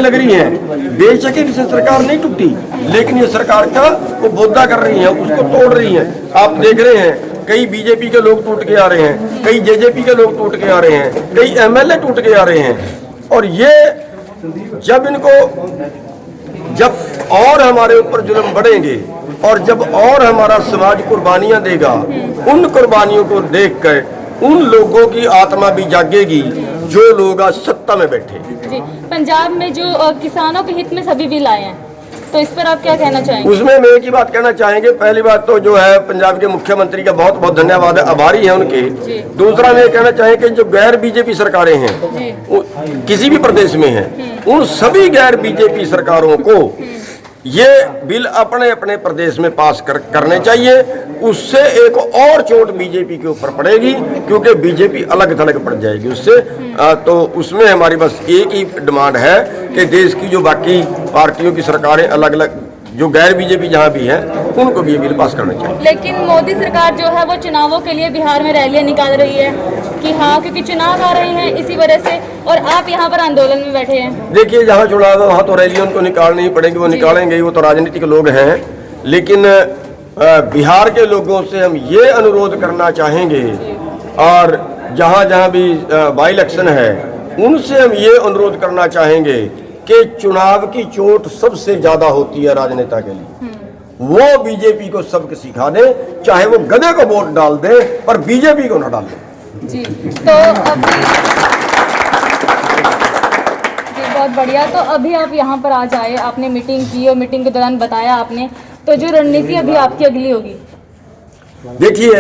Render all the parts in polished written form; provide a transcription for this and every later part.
लग रही हैं। बेशक इनसे सरकार नहीं टूटी, लेकिन ये सरकार का वो बोधा कर रही है, उसको तोड़ रही है। आप देख रहे हैं कई बीजेपी के लोग टूट के आ रहे हैं, कई जेजेपी के लोग टूट के आ रहे हैं, कई एमएलए टूट के आ रहे हैं। और ये जब और हमारे ऊपर जुल्म बढ़ेंगे और जब और हमारा समाज कुर्बानियां देगा, उन कुर्बानियों को देखकर उन लोगों की आत्मा भी जागेगी जो लोग आज सत्ता में बैठे। जी, पंजाब में जो किसानों के हित में सभी बिल आए हैं, तो इस पर आप क्या कहना चाहेंगे? उसमें हम एक ही बात कहना चाहेंगे। पहली बात तो जो है पंजाब के मुख्यमंत्री का बहुत बहुत धन्यवाद है, आभारी है उनके। दूसरा मैं कहना चाहेंगे जो गैर बीजेपी सरकारें हैं किसी भी प्रदेश में हैं, उन सभी गैर बीजेपी सरकारों को ये बिल अपने अपने प्रदेश में पास करने चाहिए। उससे एक और चोट बीजेपी के ऊपर पड़ेगी, क्योंकि बीजेपी अलग थलग पड़ जाएगी उससे। तो उसमें हमारी बस एक ही डिमांड है कि देश की जो बाकी पार्टियों की सरकारें अलग अलग जो गैर बीजेपी जहाँ भी हैं, उनको भी ये बिल पास करना चाहिए। लेकिन मोदी सरकार जो है वो चुनावों के लिए बिहार में रैलियां निकाल रही है कि हाँ, क्योंकि चुनाव आ रहे हैं इसी वजह से, और आप यहाँ पर आंदोलन में बैठे हैं। देखिए, जहाँ चुनाव है वहाँ तो रैलियां उनको निकालनी ही पड़ेगी, वो निकालेंगे ही, वो तो राजनीतिक लोग हैं। लेकिन बिहार के लोगों से हम ये अनुरोध करना चाहेंगे, और जहाँ जहाँ भी बाई इलेक्शन है उनसे हम ये अनुरोध करना चाहेंगे कि चुनाव की चोट सबसे ज्यादा होती है राजनेता के लिए। वो बीजेपी को सबक सिखा दे, चाहे वो गधे को वोट डाल दे पर बीजेपी को ना डाल दे। जी, तो अभी बहुत बढ़िया। तो अभी आप यहाँ पर आज आए, आपने मीटिंग की और मीटिंग के दौरान बताया आपने, तो जो रणनीति अभी आपकी अगली होगी? देखिए,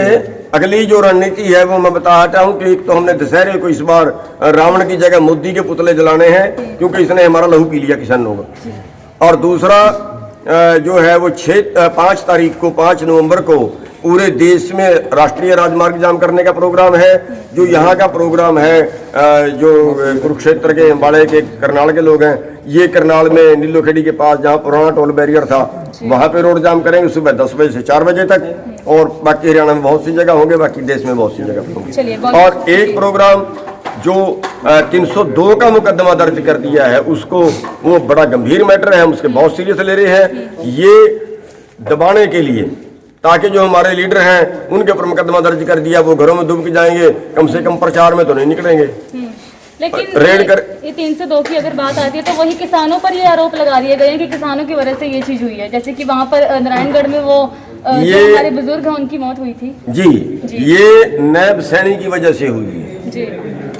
अगली जो रणनीति है वो मैं बताता हूँ कि एक तो हमने दशहरे को इस बार रावण की जगह मोदी के पुतले जलाने हैं, क्योंकि इसने हमारा लहू पी लिया किसानों का। और दूसरा जो है वो 5 तारीख को 5 नवंबर को पूरे देश में राष्ट्रीय राजमार्ग जाम करने का प्रोग्राम है। जो यहाँ का प्रोग्राम है, जो कुरुक्षेत्र के अम्बाड़े के करनाल के लोग हैं, ये करनाल में नीलोखेड़ी के पास जहाँ पुराना टोल बैरियर था वहाँ पे रोड जाम करेंगे सुबह 10 बजे से 4 बजे तक। और बाकी हरियाणा में बहुत सी जगह होंगे, बाकी देश में बहुत सी जगह पे होंगे। और एक प्रोग्राम जो 302 का मुकदमा दर्ज कर दिया है, उसको वो बड़ा गंभीर मैटर है, हम उसके बहुत सीरियस ले रहे हैं, ये दबाने के लिए, ताकि जो हमारे लीडर हैं उनके ऊपर मुकदमा दर्ज कर दिया, वो घरों में डूब के जाएंगे, कम से कम प्रचार में तो नहीं निकलेंगे। लेकिन रेड कर ये 302 की अगर बात आती है तो वही किसानों पर ये आरोप लगा दिए गए हैं कि किसानों की वजह से ये चीज हुई है। जैसे कि वहाँ पर नारायणगढ़ में वो जो हमारे बुजुर्ग हैं उनकी मौत हुई थी। जी, ये नैब सैनी की वजह से हुई है। जी,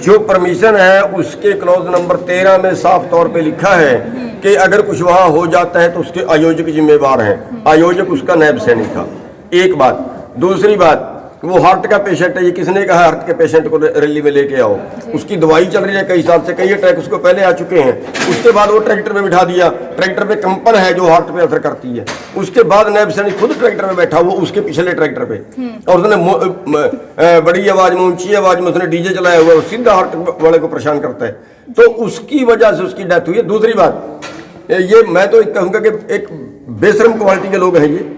जो परमिशन है उसके क्लॉज नंबर 13 में साफ तौर पे लिखा है कि अगर कुछ वहाँ हो जाता है तो उसके आयोजक जिम्मेवार हैं। आयोजक उसका नैब सैनी था। एक बात। दूसरी बात, वो हार्ट का पेशेंट है, ये किसने कहा हार्ट के पेशेंट को रैली में लेके आओ? उसकी दवाई चल रही है कई साल से, कई अटैक उसको पहले आ चुके हैं। उसके बाद वो ट्रैक्टर में बिठा दिया, ट्रैक्टर पे कंपन है जो हार्ट पे असर करती है। उसके बाद नैब सैनी खुद ट्रैक्टर में बैठा हुआ उसके पिछले ट्रैक्टर पे, और उसने बड़ी आवाज में, ऊंची आवाज में उसने डीजे चलाया हुआ, सीधा हार्ट वाले को परेशान करता है, तो उसकी वजह से उसकी डेथ हुई है। दूसरी बात, ये मैं तो कहूँगा कि एक बेशरम क्वालिटी के लोग हैं ये,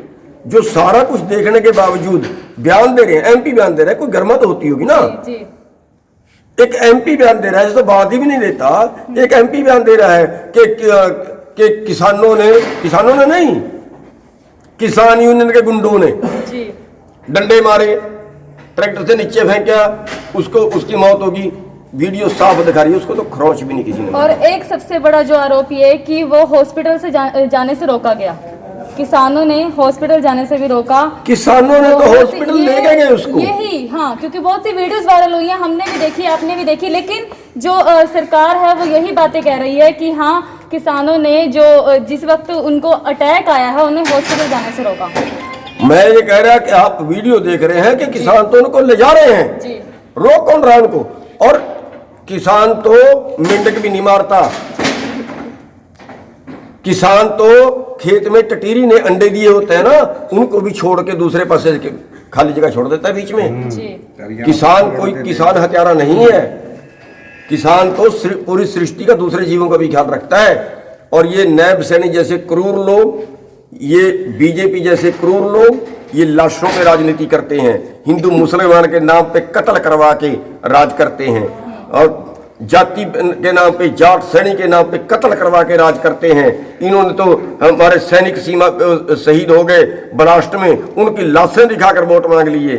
जो सारा कुछ देखने के बावजूद बयान दे रहे हैं। एमपी बयान दे रहा है, कोई गर्मा तो होती होगी ना। एक एमपी बयान दे रहा है, तो बात ही भी नहीं देता। एक एमपी बयान दे रहा है कि किसानों ने नहीं, किसान यूनियन के गुंडों ने डंडे मारे, ट्रैक्टर से नीचे फेंका, उसकी मौत होगी। वीडियो साफ दिखा रही है, उसको तो खरोंच भी नहीं किसी ने। और एक सबसे बड़ा जो आरोप ये है कि वो हॉस्पिटल से जाने से रोका गया। किसानों ने हॉस्पिटल जाने से भी रोका। किसानों ने तो हॉस्पिटल ले गए उसको। यही, हाँ, क्योंकि बहुत सी वीडियोस वायरल हुई हैं, हमने भी देखी, आपने भी देखी। लेकिन जो सरकार है वो यही बातें कह रही है कि हाँ, किसानों ने जो जिस वक्त उनको अटैक आया है उन्हें हॉस्पिटल जाने से रोका। मैं ये कह रहा कि आप वीडियो देख रहे हैं कि किसान तो उनको ले जा रहे हैं, रोक कौन रहा उनको? और किसान तो मेंढक भी नहीं मारता, किसान तो खेत में टटीरी ने अंडे दिए होते हैं ना, उनको भी छोड़ के दूसरे पासे खाली जगह छोड़ देता है बीच में। किसान हत्यारा नहीं है। किसान तो पूरी सृष्टि का, दूसरे जीवों का भी ख्याल रखता है। और ये नैब सैनी जैसे क्रूर लोग, ये बीजेपी जैसे क्रूर लोग, ये लाशों पे राजनीति करते हैं, हिंदू मुसलमान के नाम पे कत्ल करवा के राज करते हैं। और जाति के नाम पे, जाट श्रेणी के नाम पे कत्ल करवा के राज करते हैं। इन्होंने तो हमारे सैनिक सीमा पे शहीद हो गए बनारस में, उनकी लाशें दिखाकर वोट मांग लिए।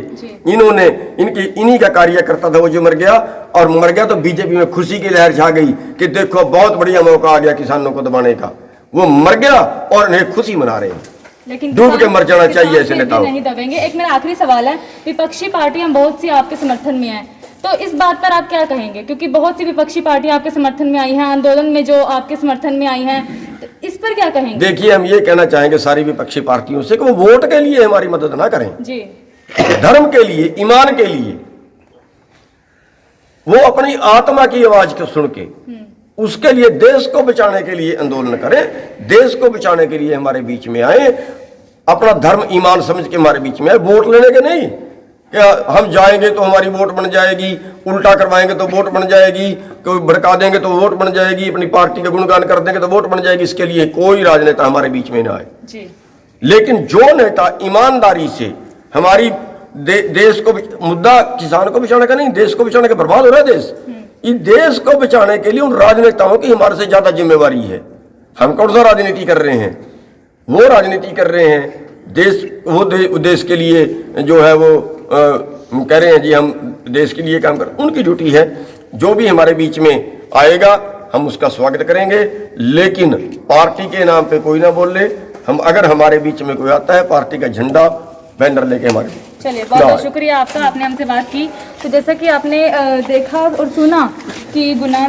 इन्होंने इन्हीं का कार्यकर्ता था वो जो मर गया, और मर गया तो बीजेपी में खुशी की लहर छा गई कि देखो बहुत बढ़िया मौका आ गया किसानों को दबाने का। वो मर गया और उन्हें खुशी मना रहे हैं। लेकिन डूब के मर जाना चाहिए ऐसे नेताओं। नहीं दबेंगे। एक मेरा आखिरी सवाल है, विपक्षी पार्टियां बहुत सी आपके समर्थन में हैं, तो इस बात पर आप क्या कहेंगे? क्योंकि बहुत सी विपक्षी पार्टियां आपके समर्थन में आई हैं, आंदोलन में जो आपके समर्थन में आई हैं, तो इस पर क्या कहेंगे? देखिए, हम ये कहना चाहेंगे सारी विपक्षी पार्टियों से कि वो वोट के लिए हमारी मदद ना करें जी, धर्म के लिए, ईमान के लिए। वो अपनी आत्मा की आवाज को सुन के उसके लिए, देश को बचाने के लिए आंदोलन करें, देश को बचाने के लिए हमारे बीच में आए, अपना धर्म ईमान समझ के हमारे बीच में आए, वोट लेने के नहीं। क्या हम जाएंगे तो हमारी वोट बन जाएगी, उल्टा करवाएंगे तो वोट बन जाएगी, कोई भड़का देंगे तो वोट बन जाएगी, अपनी पार्टी का गुणगान कर देंगे तो वोट बन जाएगी। इसके लिए कोई राजनेता हमारे बीच में ना आए जी। लेकिन जो नेता ईमानदारी से हमारी देश को, मुद्दा किसान को बचाने का नहीं, देश को बचाने का, बर्बाद हो रहा है देश, इस देश को बचाने के लिए उन राजनेताओं की हमारे से ज्यादा जिम्मेवारी है। हम कौन सा राजनीति कर रहे हैं? वो राजनीति कर रहे हैं देश, वो देश के लिए जो है वो कह रहे हैं जी हम देश के लिए काम कर, उनकी ड्यूटी है। जो भी हमारे बीच में आएगा हम उसका स्वागत करेंगे, लेकिन पार्टी के नाम पे कोई ना बोले। हम अगर हमारे बीच में कोई आता है पार्टी का झंडा बैनर लेके हमारे, चलिए बहुत बहुत शुक्रिया आपका, आपने हमसे बात की। तो जैसा कि आपने देखा और सुना कि गुना